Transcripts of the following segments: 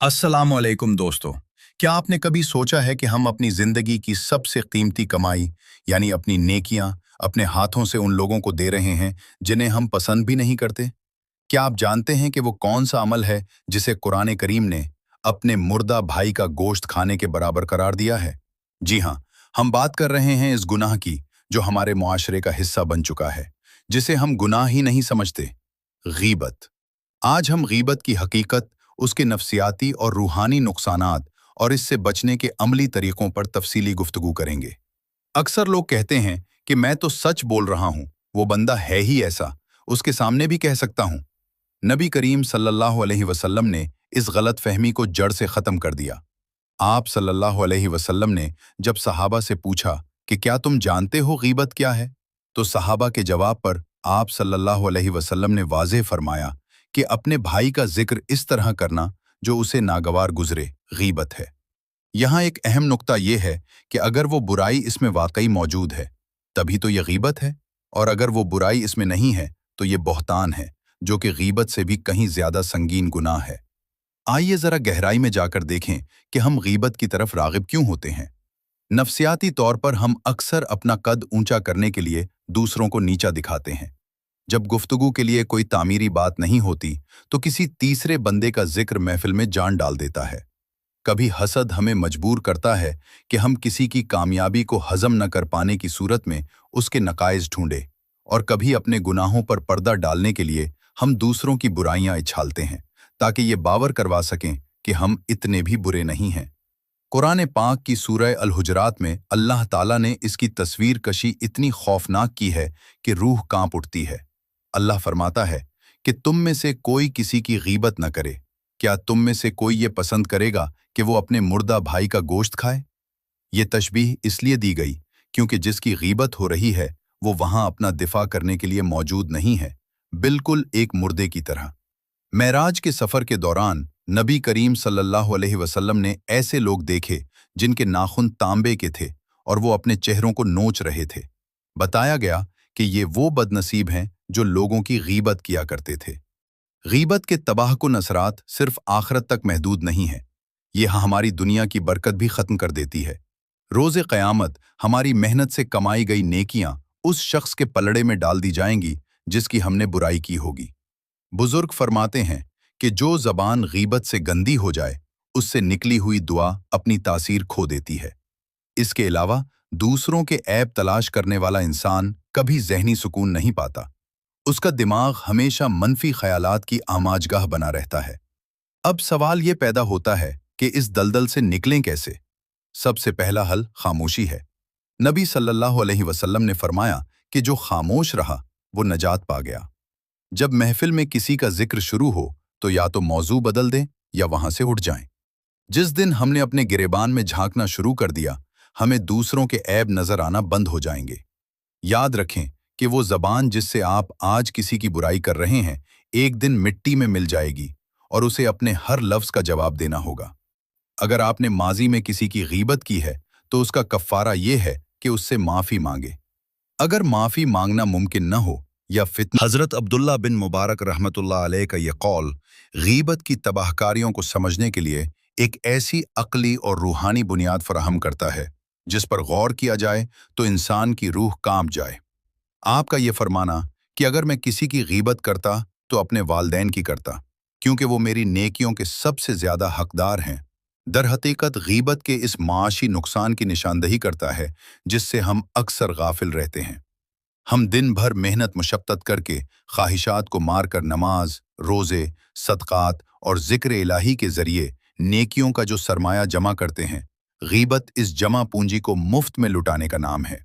अस्सलामुअलैकुम दोस्तों। क्या आपने कभी सोचा है कि हम अपनी जिंदगी की सबसे कीमती कमाई यानी अपनी नेकियां अपने हाथों से उन लोगों को दे रहे हैं जिन्हें हम पसंद भी नहीं करते? क्या आप जानते हैं कि वो कौन सा अमल है जिसे कुरान करीम ने अपने मुर्दा भाई का गोश्त खाने के बराबर करार दिया है? जी हाँ, हम बात कर रहे हैं इस गुनाह की जो हमारे मुआशरे का हिस्सा बन चुका है, जिसे हम गुनाह ही नहीं समझते, गीबत। आज हम गीबत की हकीकत, उसके नफ्सियाती और रूहानी नुकसानात और इससे बचने के अमली तरीकों पर तफसीली गुफ्तगू करेंगे। अक्सर लोग कहते हैं कि मैं तो सच बोल रहा हूं, वो बंदा है ही ऐसा, उसके सामने भी कह सकता हूं। नबी करीम सल्लल्लाहु अलैहि वसल्लम ने इस गलत फहमी को जड़ से ख़त्म कर दिया। आप सल्लल्लाहु अलैहि वसल्लम ने जब सहाबा से पूछा कि क्या तुम जानते हो गीबत क्या है, तो सहाबा के जवाब पर आप सल्लल्लाहु अलैहि वसल्लम ने वाज़ेह फरमाया कि अपने भाई का जिक्र इस तरह करना जो उसे नागवार गुजरे, गीबत है। यहाँ एक अहम नुक्ता यह है कि अगर वो बुराई इसमें वाकई मौजूद है, तभी तो यह गीबत है, और अगर वो बुराई इसमें नहीं है, तो ये बहतान है, जो कि गीबत से भी कहीं ज्यादा संगीन गुनाह है। आइए जरा गहराई में जाकर देखें कि हम गीबत की तरफ रागिब क्यों होते हैं। नफ्सियाती तौर पर हम अक्सर अपना कद ऊंचा करने के लिए दूसरों को नीचा दिखाते हैं। जब गुफ्तगू के लिए कोई तामीरी बात नहीं होती, तो किसी तीसरे बंदे का जिक्र महफिल में जान डाल देता है। कभी हसद हमें मजबूर करता है कि हम किसी की कामयाबी को हजम न कर पाने की सूरत में उसके नकाइज ढूंढे, और कभी अपने गुनाहों पर पर्दा डालने के लिए हम दूसरों की बुराइयां इछालते हैं, ताकि ये बावर करवा सकें कि हम इतने भी बुरे नहीं हैं। कुरान पाक की सूरह अल हुजरात में अल्लाह ताला ने इसकी तस्वीर कशी इतनी खौफनाक की है कि रूह कांप उठती है। अल्लाह फरमाता है कि तुम में से कोई किसी की गीबत न करे। क्या तुम में से कोई ये पसंद करेगा कि वो अपने मुर्दा भाई का गोश्त खाए? ये तशबीह इसलिए दी गई क्योंकि जिसकी गीबत हो रही है वो वहां अपना दिफा करने के लिए मौजूद नहीं है, बिल्कुल एक मुर्दे की तरह। मेराज के सफर के दौरान नबी करीम सल्लल्लाहु अलैहि वसल्लम ने ऐसे लोग देखे जिनके नाखून तांबे के थे और वो अपने चेहरों को नोच रहे थे। बताया गया कि ये वो बदनसीब हैं जो लोगों की गीबत किया करते थे। गीबत के तबाहकुन असरात सिर्फ आखिरत तक महदूद नहीं है, यह हमारी दुनिया की बरकत भी खत्म कर देती है। रोज़े क़यामत हमारी मेहनत से कमाई गई नेकियां उस शख्स के पलड़े में डाल दी जाएंगी जिसकी हमने बुराई की होगी। बुजुर्ग फरमाते हैं कि जो ज़बान गीबत से गंदी हो जाए, उससे निकली हुई दुआ अपनी तासीर खो देती है। इसके अलावा दूसरों के ऐब तलाश करने वाला इंसान कभी ज़हनी सुकून नहीं पाता। उसका दिमाग हमेशा मनफी ख्यालात की आमाजगाह बना रहता है। अब सवाल ये पैदा होता है कि इस दलदल से निकलें कैसे? सबसे पहला हल खामोशी है। नबी सल्लल्लाहु अलैहि वसल्लम ने फरमाया कि जो खामोश रहा वो नजात पा गया। जब महफिल में किसी का जिक्र शुरू हो तो या तो मौजू बदल दें या वहां से उठ जाएं। जिस दिन हमने अपने गिरेबान में झांकना शुरू कर दिया, हमें दूसरों के ऐब नजर आना बंद हो जाएंगे। याद रखें कि वो जबान जिससे आप आज किसी की बुराई कर रहे हैं, एक दिन मिट्टी में मिल जाएगी और उसे अपने हर लफ्ज का जवाब देना होगा। अगर आपने माजी में किसी की गीबत की है तो उसका कफ्फारा ये है कि उससे माफी मांगे। अगर माफी मांगना मुमकिन न हो या फितना। हजरत अब्दुल्ला बिन मुबारक रहमतुल्लाह अलैह का यह कौल गीबत की तबाहकारियों को समझने के लिए एक ऐसी अक्ली और रूहानी बुनियाद फराहम करता है जिस पर गौर किया जाए तो इंसान की रूह कांप जाए। आपका ये फरमाना कि अगर मैं किसी की गीबत करता तो अपने वालदैन की करता, क्योंकि वो मेरी नेकियों के सबसे ज्यादा हकदार हैं, दर हकीकत गीबत के इस माशी नुकसान की निशानदही करता है जिससे हम अक्सर गाफिल रहते हैं। हम दिन भर मेहनत मुशक्कत करके ख्वाहिशात को मार कर नमाज, रोज़े, सदक़ात और ज़िक्र इलाही के ज़रिए नेकियों का जो सरमाया जमा करते हैं, गीबत इस जमा पूंजी को मुफ्त में लुटाने का नाम है।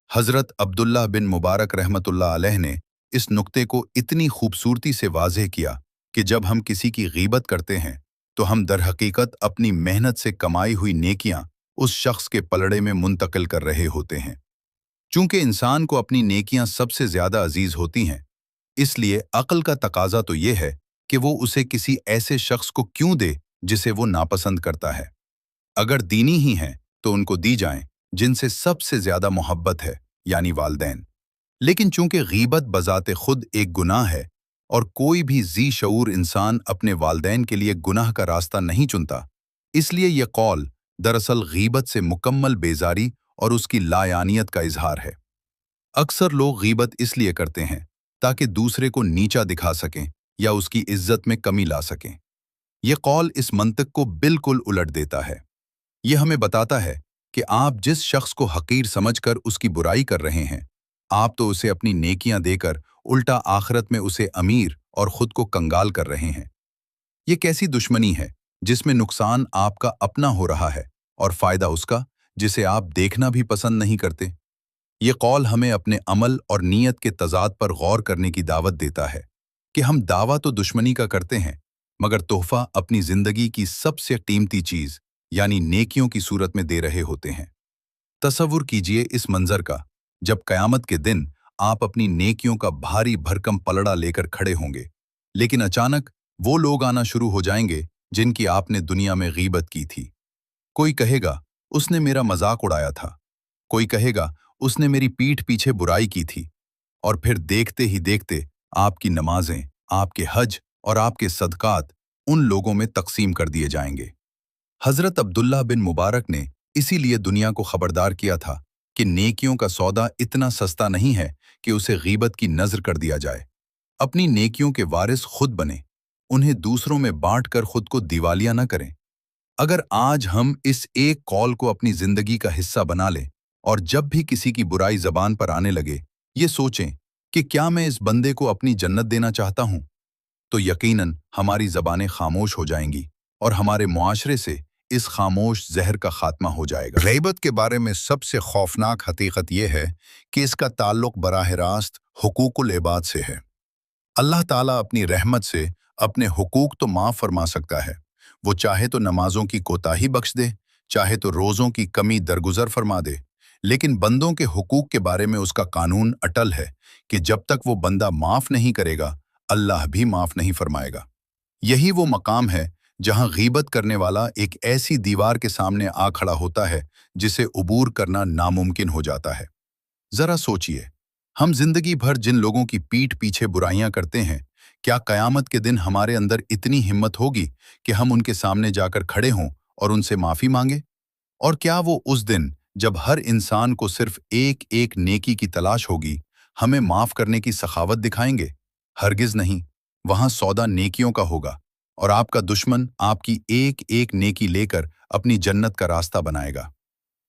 हज़रत अब्दुल्ला बिन मुबारक रहमतुल्लाह अलैह ने इस नुक्ते को इतनी खूबसूरती से वाज़ेह किया कि जब हम किसी की गीबत करते हैं तो हम दर हकीकत अपनी मेहनत से कमाई हुई नेकियां उस शख्स के पलड़े में मुंतकिल कर रहे होते हैं। चूंकि इंसान को अपनी नेकियां सबसे ज्यादा अजीज होती हैं, इसलिए अक्ल का तकाजा तो ये है कि वो उसे किसी ऐसे शख्स को क्यों दे जिसे वो नापसंद करता है। अगर दीनी ही हैं तो उनको दी जाएं जिनसे सबसे ज्यादा मोहब्बत है, यानी वालदैन। लेकिन चूंकि गीबत बजाते खुद एक गुनाह है और कोई भी जी शऊर इंसान अपने वालदैन के लिए गुनाह का रास्ता नहीं चुनता। इसलिए यह कौल दरअसल गीबत से मुकम्मल बेजारी और उसकी लायानियत का इजहार है। अक्सर लोग गीबत इसलिए करते हैं ताकि दूसरे को नीचा दिखा सकें या उसकी इज्जत में कमी ला सकें। यह कौल इस मंतक को बिल्कुल उलट देता है। यह हमें बताता है कि आप जिस शख्स को हकीर समझकर उसकी बुराई कर रहे हैं, आप तो उसे अपनी नेकियां देकर उल्टा आखिरत में उसे अमीर और खुद को कंगाल कर रहे हैं। ये कैसी दुश्मनी है जिसमें नुकसान आपका अपना हो रहा है और फायदा उसका, जिसे आप देखना भी पसंद नहीं करते। ये कौल हमें अपने अमल और नीयत के तजाद पर गौर करने की दावत देता है कि हम दावा तो दुश्मनी का करते हैं, मगर तोहफा अपनी जिंदगी की सबसे कीमती चीज यानी नेकियों की सूरत में दे रहे होते हैं। तसव्वुर कीजिए इस मंजर का, जब कयामत के दिन आप अपनी नेकियों का भारी भरकम पलड़ा लेकर खड़े होंगे, लेकिन अचानक वो लोग आना शुरू हो जाएंगे जिनकी आपने दुनिया में गीबत की थी। कोई कहेगा उसने मेरा मजाक उड़ाया था, कोई कहेगा उसने मेरी पीठ पीछे बुराई की थी, और फिर देखते ही देखते आपकी नमाजें, आपके हज और आपके सदकात उन लोगों में तकसीम कर दिए जाएंगे। हजरत अब्दुल्ला बिन मुबारक ने इसीलिए दुनिया को खबरदार किया था कि नेकियों का सौदा इतना सस्ता नहीं है कि उसे गीबत की नजर कर दिया जाए। अपनी नेकियों के वारिस खुद बने, उन्हें दूसरों में बांटकर खुद को दिवालिया न करें। अगर आज हम इस एक कौल को अपनी जिंदगी का हिस्सा बना लें और जब भी किसी की बुराई जबान पर आने लगे ये सोचें कि क्या मैं इस बंदे को अपनी जन्नत देना चाहता हूं, तो यकीनन हमारी जबानें खामोश हो जाएंगी और हमारे मुआशरे से इस खामोश जहर का खात्मा हो जाएगा। गैबत के बारे में सबसे खौफनाक हकीकत यह है कि इसका ताल्लुक बराह रास्त हुकूकुल इबाद से है। अल्लाह ताला अपनी रहमत से अपने हुकूक तो माफ़ फरमा सकता है। वो चाहे तो नमाजों की कोताही बख्श दे, चाहे तो रोज़ों की कमी दरगुजर फरमा दे, लेकिन बंदों के हुकूक के बारे में उसका कानून अटल है कि जब तक वो बंदा माफ़ नहीं करेगा, अल्लाह भी माफ़ नहीं फरमाएगा। यही वो मकाम है जहां गीबत करने वाला एक ऐसी दीवार के सामने आ खड़ा होता है जिसे उबूर करना नामुमकिन हो जाता है। जरा सोचिए, हम जिंदगी भर जिन लोगों की पीठ पीछे बुराइयां करते हैं, क्या कयामत के दिन हमारे अंदर इतनी हिम्मत होगी कि हम उनके सामने जाकर खड़े हों और उनसे माफी मांगे? और क्या वो उस दिन जब हर इंसान को सिर्फ एक एक नेकी की तलाश होगी, हमें माफ करने की सखावत दिखाएंगे? हरगिज नहीं। वहां सौदा नेकियों का होगा और आपका दुश्मन आपकी एक एक नेकी लेकर अपनी जन्नत का रास्ता बनाएगा।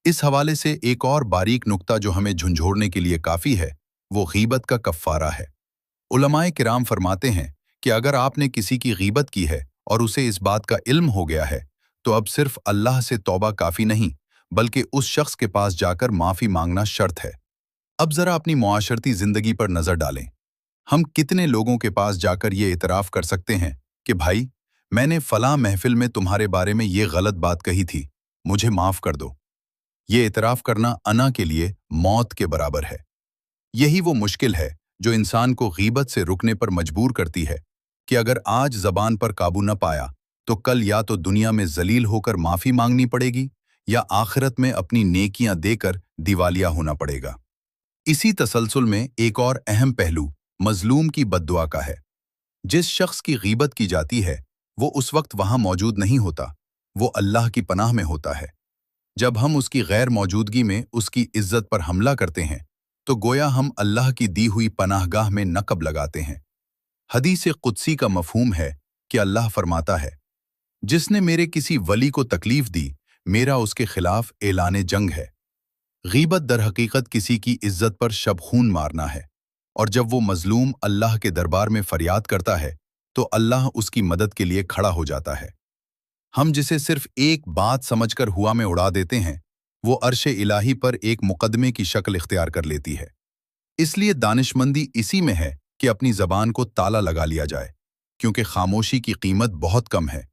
इस हवाले से एक और बारीक नुक्ता जो हमें झुंझोड़ने के लिए काफी है, वो गीबत का कफ्फारा है। उलमाए किराम फरमाते हैं कि अगर आपने किसी की गीबत की है और उसे इस बात का इल्म हो गया है, तो अब सिर्फ अल्लाह से तौबा काफी नहीं, बल्कि उस शख्स के पास जाकर माफी मांगना शर्त है। अब जरा अपनी मुआशरती जिंदगी पर नजर डालें। हम कितने लोगों के पास जाकर ये इतराफ कर सकते हैं कि भाई, मैंने फलां महफिल में तुम्हारे बारे में ये गलत बात कही थी, मुझे माफ कर दो। ये इतराफ करना अना के लिए मौत के बराबर है। यही वो मुश्किल है जो इंसान को गीबत से रुकने पर मजबूर करती है कि अगर आज जबान पर काबू न पाया तो कल या तो दुनिया में जलील होकर माफी मांगनी पड़ेगी या आखिरत में अपनी नेकियां देकर दिवालिया होना पड़ेगा। इसी तसलसल में एक और अहम पहलू मजलूम की बद्दुआ का है। जिस शख्स की गीबत की जाती है वो उस वक्त वहां मौजूद नहीं होता, वो अल्लाह की पनाह में होता है। जब हम उसकी गैर मौजूदगी में उसकी इज्जत पर हमला करते हैं तो गोया हम अल्लाह की दी हुई पनाहगाह में नकब लगाते हैं। हदीस कुदसी का मफहूम है कि अल्लाह फरमाता है, जिसने मेरे किसी वली को तकलीफ दी, मेरा उसके खिलाफ ऐलाने जंग है। गीबत दर हकीकत किसी की इज्जत पर शबखून मारना है, और जब वो मजलूम अल्लाह के दरबार में फरियाद करता है तो अल्लाह उसकी मदद के लिए खड़ा हो जाता है। हम जिसे सिर्फ एक बात समझकर हुआ में उड़ा देते हैं, वो अर्श इलाही पर एक मुकदमे की शक्ल इख्तियार कर लेती है। इसलिए दानिशमंदी इसी में है कि अपनी जबान को ताला लगा लिया जाए, क्योंकि खामोशी की कीमत बहुत कम है,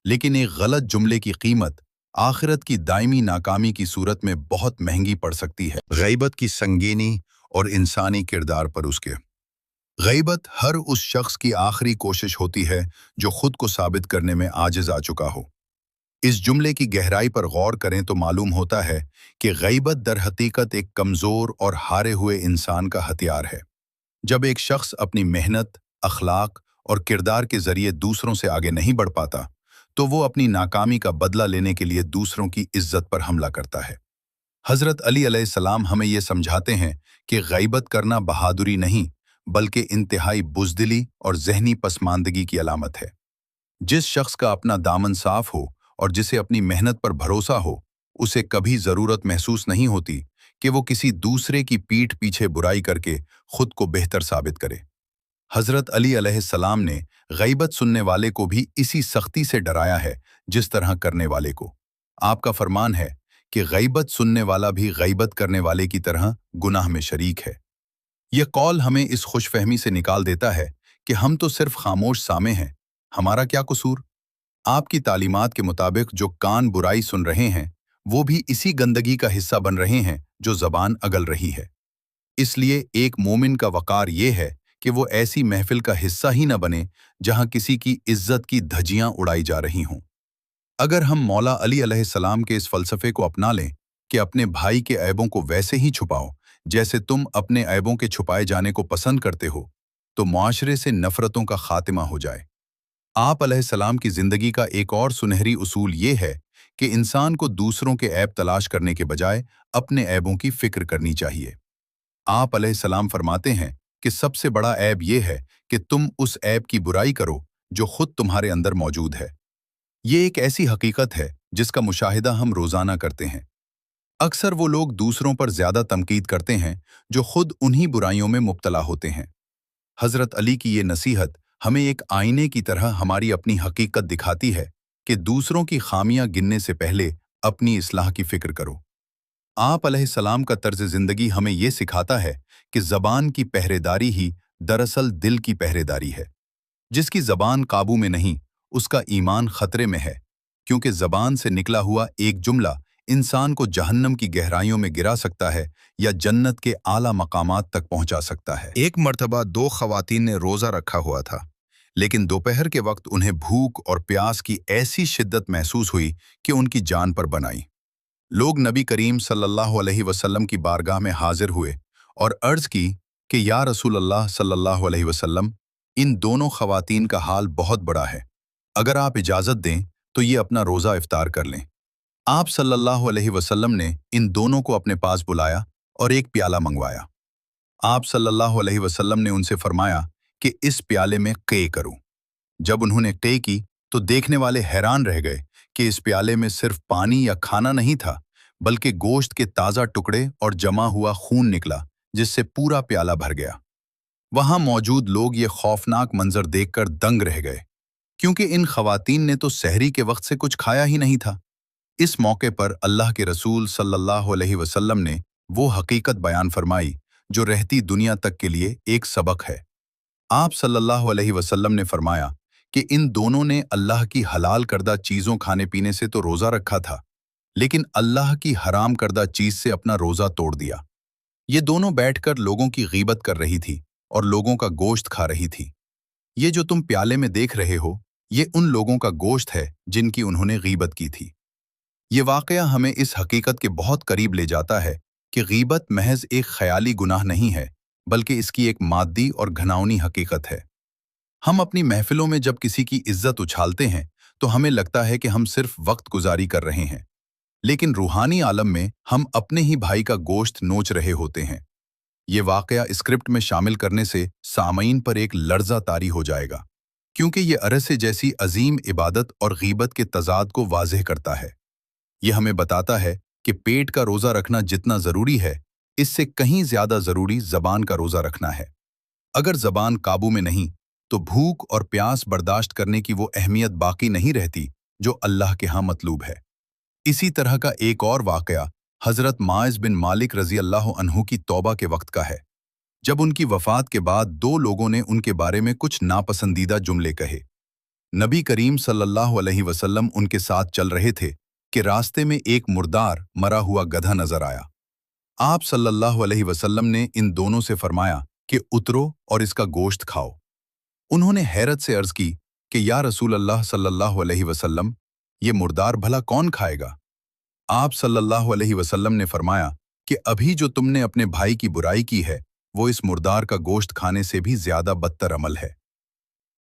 लेकिन एक गलत जुमले की कीमत आखिरत की दायमी नाकामी की सूरत में बहुत महंगी पड़ सकती है। गैबत की संगीनी और इंसानी किरदार पर उसके। गैबत हर उस शख्स की आखिरी कोशिश होती है जो खुद को साबित करने में आजिज आ चुका हो। इस जुमले की गहराई पर गौर करें तो मालूम होता है कि गैबत दर हकीकत एक कमज़ोर और हारे हुए इंसान का हथियार है। जब एक शख्स अपनी मेहनत, अखलाक और किरदार के जरिए दूसरों से आगे नहीं बढ़ पाता, तो वो अपनी नाकामी का बदला लेने के लिए दूसरों की इज्जत पर हमला करता है। हजरत अली अलैहिस्सलाम हमें ये समझाते हैं कि गैबत करना बहादुरी नहीं, बल्कि इंतहाई बुज़दिली और ज़हनी पसमानदगी की अलामत है। जिस शख्स का अपना दामन साफ हो और जिसे अपनी मेहनत पर भरोसा हो, उसे कभी ज़रूरत महसूस नहीं होती कि वो किसी दूसरे की पीठ पीछे बुराई करके खुद को बेहतर साबित करे। हजरत अली अलैहिस्सलाम ने गैबत सुनने वाले को भी इसी सख्ती से डराया है जिस तरह करने वाले को। आपका फरमान है कि गैबत सुनने वाला भी गैबत करने वाले की तरह गुनाह में शरीक है। यह कौल हमें इस खुशफहमी से निकाल देता है कि हम तो सिर्फ खामोश सामे हैं, हमारा क्या कसूर। आपकी तालीमात के मुताबिक जो कान बुराई सुन रहे हैं, वो भी इसी गंदगी का हिस्सा बन रहे हैं जो जबान अगल रही है। इसलिए एक मोमिन का वकार ये है कि वो ऐसी महफिल का हिस्सा ही न बने जहां किसी की इज्जत की धज्जियां उड़ाई जा रही हों। अगर हम मौला अली अलैहिस्सलाम के इस फलसफे को अपना लें कि अपने भाई के ऐबों को वैसे ही छुपाओ जैसे तुम अपने ऐबों के छुपाए जाने को पसंद करते हो, तो मुआशरे से नफरतों का खात्मा हो जाए। आप अलैहिस्सलाम की जिंदगी का एक और सुनहरी उसूल ये है कि इंसान को दूसरों के ऐब तलाश करने के बजाय अपने ऐबों की फिक्र करनी चाहिए। आप अलैहिस्सलाम फरमाते हैं कि सबसे बड़ा ऐब ये है कि तुम उस ऐब की बुराई करो जो खुद तुम्हारे अंदर मौजूद है। ये एक ऐसी हकीकत है जिसका मुशाहिदा हम रोजाना करते हैं। अक्सर वो लोग दूसरों पर ज्यादा तंकीद करते हैं जो खुद उन्हीं बुराइयों में मुब्तला होते हैं। हजरत अली की ये नसीहत हमें एक आईने की तरह हमारी अपनी हकीकत दिखाती है कि दूसरों की खामियां गिनने से पहले अपनी इस्लाह की फिक्र करो। आप अलैहिस्सलाम का तर्ज जिंदगी हमें ये सिखाता है कि जबान की पहरेदारी ही दरअसल दिल की पहरेदारी है। जिसकी जबान काबू में नहीं, उसका ईमान खतरे में है, क्योंकि जबान से निकला हुआ एक जुमला इंसान को जहन्नम की गहराइयों में गिरा सकता है या जन्नत के आला मकामात तक पहुंचा सकता है। एक मर्तबा दो खवातीन ने रोजा रखा हुआ था, लेकिन दोपहर के वक्त उन्हें भूख और प्यास की ऐसी शिद्दत महसूस हुई कि उनकी जान पर बन आई। लोग नबी करीम सल्लल्लाहु अलैहि वसल्लम की बारगाह में हाजिर हुए और अर्ज की कि या रसूल अल्लाह सल्लल्लाहु अलैहि वसल्लम, इन दोनों खवातीन का हाल बहुत बड़ा है, अगर आप इजाज़त दें तो ये अपना रोज़ा इफ्तार कर लें। आप सल्लल्लाहु अलैहि वसल्लम ने इन दोनों को अपने पास बुलाया और एक प्याला मंगवाया। आप सल्लल्लाहु अलैहि वसल्लम ने उनसे फरमाया कि इस प्याले में क़े करूं। जब उन्होंने क़े की तो देखने वाले हैरान रह गए कि इस प्याले में सिर्फ पानी या खाना नहीं था, बल्कि गोश्त के ताज़ा टुकड़े और जमा हुआ खून निकला, जिससे पूरा प्याला भर गया। वहां मौजूद लोग ये खौफनाक मंजर देखकर दंग रह गए, क्योंकि इन खवातीन ने तो सहरी के वक्त से कुछ खाया ही नहीं था। इस मौके पर अल्लाह के रसूल सल्लल्लाहु अलैहि वसल्लम ने वो हकीकत बयान फरमाई जो रहती दुनिया तक के लिए एक सबक है। आप सल्लल्लाहु अलैहि वसल्लम ने फरमाया कि इन दोनों ने अल्लाह की हलाल करदा चीज़ों खाने पीने से तो रोज़ा रखा था, लेकिन अल्लाह की हराम करदा चीज़ से अपना रोज़ा तोड़ दिया। ये दोनों बैठकर लोगों की गीबत कर रही थी और लोगों का गोश्त खा रही थी। ये जो तुम प्याले में देख रहे हो, ये उन लोगों का गोश्त है जिनकी उन्होंने गीबत की थी। ये वाक़या हमें इस हकीकत के बहुत करीब ले जाता है कि गीबत महज एक ख्याली गुनाह नहीं है, बल्कि इसकी एक मादी और घनावनी हकीकत है। हम अपनी महफिलों में जब किसी की इज्जत उछालते हैं तो हमें लगता है कि हम सिर्फ वक्त गुजारी कर रहे हैं, लेकिन रूहानी आलम में हम अपने ही भाई का गोश्त नोच रहे होते हैं। ये वाक़या स्क्रिप्ट में शामिल करने से सामईन पर एक लर्ज़ा तारी हो जाएगा, क्योंकि ये अरसे जैसी अजीम इबादत और गीबत के तज़ाद को वाज़ेह करता है। ये हमें बताता है कि पेट का रोज़ा रखना जितना ज़रूरी है, इससे कहीं ज़्यादा ज़रूरी ज़बान का रोज़ा रखना है। अगर ज़बान काबू में नहीं, तो भूख और प्यास बर्दाश्त करने की वो अहमियत बाकी नहीं रहती जो अल्लाह के यहाँ मतलूब है। इसी तरह का एक और वाक़या हज़रत माइज़ बिन मालिक रज़ी अल्लाह अन्हु की तौबा के वक्त का है, जब उनकी वफ़ात के बाद दो लोगों ने उनके बारे में कुछ नापसंदीदा जुमले कहे। नबी करीम सल्लल्लाहु अलैहि वसल्लम उनके साथ चल रहे थे कि रास्ते में एक मुर्दार मरा हुआ गधा नजर आया। आप सल्लल्लाहु अलैहि वसल्लम ने इन दोनों से फरमाया कि उतरो और इसका गोश्त खाओ। उन्होंने हैरत से अर्ज की कि या रसूल अल्लाह सल्लल्लाहु अलैहि वसल्लम, ये मुर्दार भला कौन खाएगा? आप सल्लल्लाहु अलैहि वसल्लम ने फरमाया कि अभी जो तुमने अपने भाई की बुराई की है, वो इस मुर्दार का गोश्त खाने से भी ज्यादा बदतर अमल है।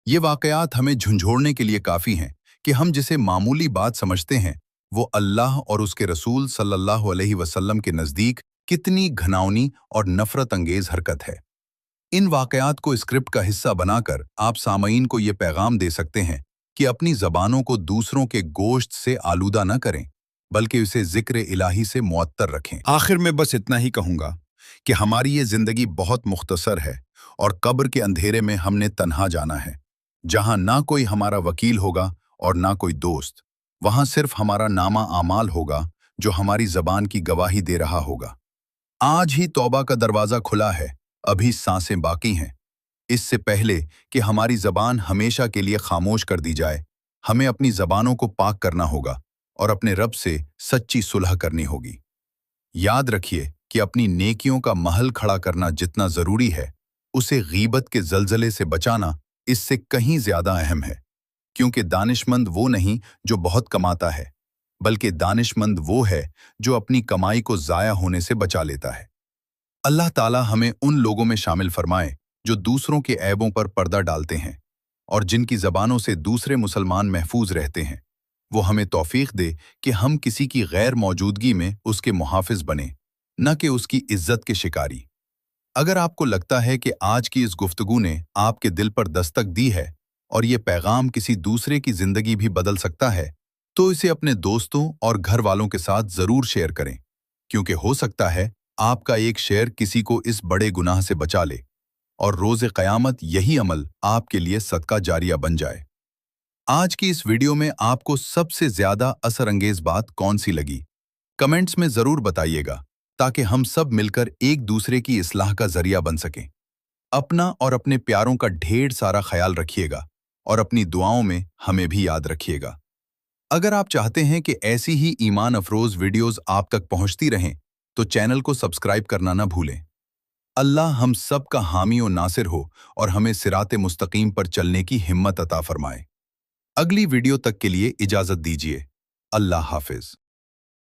ये वाकयात हमें झंझोड़ने के लिए काफ़ी हैं कि हम जिसे मामूली बात समझते हैं, वो अल्लाह और उसके रसूल सल्लल्लाहु अलैहि वसल्लम के नज़दीक कितनी घिनौनी और नफ़रत अंगेज़ हरकत है। इन वाकयात को स्क्रिप्ट का हिस्सा बनाकर आप सामईन को ये पैगाम दे सकते हैं कि अपनी ज़बानों को दूसरों के गोश्त से आलूदा न करें, बल्कि उसे ज़िक्र इलाही से मुअत्तर रखें। आखिर में बस इतना ही कहूँगा कि हमारी ये ज़िंदगी बहुत मुख्तसर है और कब्र के अंधेरे में हमने तन्हा जाना है, जहाँ ना कोई हमारा वकील होगा और ना कोई दोस्त। वहाँ सिर्फ हमारा नामा आमाल होगा जो हमारी ज़बान की गवाही दे रहा होगा। आज ही तौबा का दरवाज़ा खुला है, अभी सांसें बाकी हैं। इससे पहले कि हमारी ज़बान हमेशा के लिए खामोश कर दी जाए, हमें अपनी ज़बानों को पाक करना होगा और अपने रब से सच्ची सुलह करनी होगी। याद रखिए कि अपनी नेकियों का महल खड़ा करना जितना ज़रूरी है, उसे गीबत के ज़लज़ले से बचाना इससे कहीं ज़्यादा अहम है, क्योंकि दानिशमंद वो नहीं जो बहुत कमाता है, बल्कि दानिशमंद वो है जो अपनी कमाई को ज़ाया होने से बचा लेता है। अल्लाह ताला हमें उन लोगों में शामिल फरमाए जो दूसरों के ऐबों पर पर्दा डालते हैं और जिनकी ज़बानों से दूसरे मुसलमान महफूज रहते हैं। वो हमें तौफीक दे कि हम किसी की गैर मौजूदगी में उसके मुहाफिज बने, न कि उसकी इज्जत के शिकारी। अगर आपको लगता है कि आज की इस गुफ्तगू ने आपके दिल पर दस्तक दी है और ये पैगाम किसी दूसरे की ज़िंदगी भी बदल सकता है, तो इसे अपने दोस्तों और घर वालों के साथ ज़रूर शेयर करें, क्योंकि हो सकता है आपका एक शेयर किसी को इस बड़े गुनाह से बचा ले और रोज़े क़यामत यही अमल आपके लिए सदका जारिया बन जाए। आज की इस वीडियो में आपको सबसे ज़्यादा असरअंगेज़ बात कौन सी लगी? कमेंट्स में ज़रूर बताइएगा, ताकि हम सब मिलकर एक दूसरे की इस्लाह का ज़रिया बन सकें। अपना और अपने प्यारों का ढेर सारा ख्याल रखिएगा और अपनी दुआओं में हमें भी याद रखिएगा। अगर आप चाहते हैं कि ऐसी ही ईमान अफरोज़ वीडियोज़ आप तक पहुंचती रहें, तो चैनल को सब्सक्राइब करना ना भूलें। अल्लाह हम सब का हामी और नासिर हो और हमें सिराते मुस्तकीम पर चलने की हिम्मत अता फरमाए। अगली वीडियो तक के लिए इजाज़त दीजिए। अल्लाह हाफिज़।